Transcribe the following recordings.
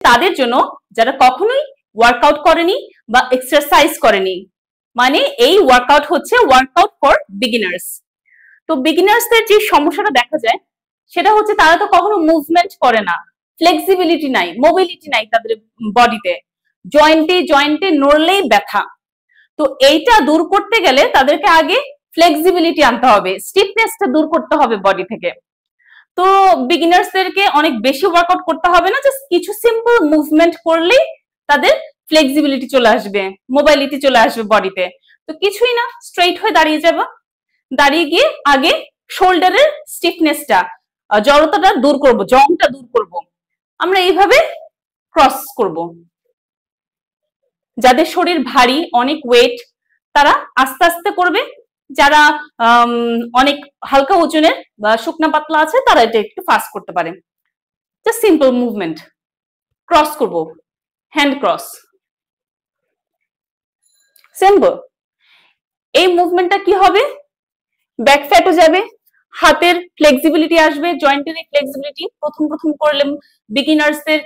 তাদের জন্য যারা কখনোই ওয়ার্কআউট করেনি বা এক্সারসাইজ করেনি, মানে এই ওয়ার্কআউট হচ্ছে ওয়ার্কআউট ফর বিগিনার্স। তো বিগিনার্সদের যে সমস্যাটা দেখা যায় সেটা হচ্ছে তারা তো কখনো মুভমেন্ট করে না, ফ্লেক্সিবিলিটি নাই, মোবিলিটি নাই তাদের বডিতে, জয়েন্টে নড়লেই ব্যথা। তো এইটা দূর করতে গেলে তাদেরকে আগে ফ্লেক্সিবিলিটি আনতে হবে, স্টিফনেসটা দূর করতে হবে বডি থেকে। তো বিগিনার্সদেরকে অনেক বেশি ওয়ার্কআউট করতে হবে না, জাস্ট কিছু সিম্পল মুভমেন্ট করলেই তাদের ফ্লেক্সিবিলিটি চলে আসবে, মোবাইলিটি চলে আসবে বডিতে। তো কিছুই না, স্ট্রেইট হয়ে দাঁড়িয়ে যাবো, দাঁড়িয়ে গিয়ে আগে শোল্ডারের স্টিফনেসটা, জড়তাটা দূর করব, জংটা দূর করব। আমরা এইভাবে ক্রস করব। যাদের শরীর ভারী, অনেক ওয়েট, তারা আস্তে আস্তে করবে। যারা অনেক হালকা ওজনের বা শুকনা পাতলা আছে তারা এটা একটু ফাস্ট করতে পারে। জাস্ট সিম্পল মুভমেন্ট, ক্রস করব, হ্যান্ড ক্রস, সিম্পল। এই মুভমেন্টটা কি হবে, ব্যাক ফ্যাটও যাবে, হাতের ফ্লেক্সিবিলিটি আসবে, জয়েন্টের ফ্লেক্সিবিলিটি। প্রথম করলে বিগিনার্সদের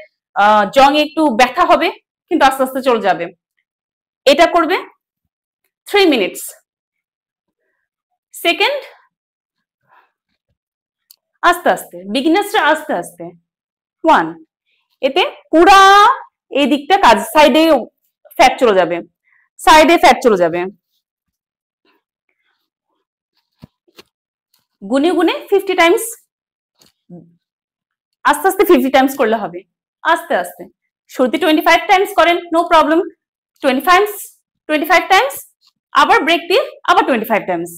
জং একটু ব্যথা হবে, কিন্তু আস্তে আস্তে চলে যাবে। এটা করবে 3 মিনিটস। সেকেন্ড, আস্তে আস্তে, বিগিনার্সরা আস্তে আস্তে 1। এতে পুরা এই দিকটা কাজ, সাইডে ফ্যাট চলে যাবে, সাইডে ফ্যাট চলে যাবে। গুনে গুনে 50 টাইমস, আস্তে আস্তে 50 টাইমস করলে হবে, আস্তে আস্তে। শুরুতে 25 টাইমস করেন, নো প্রবলেম, 25 টাইমস, আবার ব্রেক দিয়ে আবার 25 টাইমস।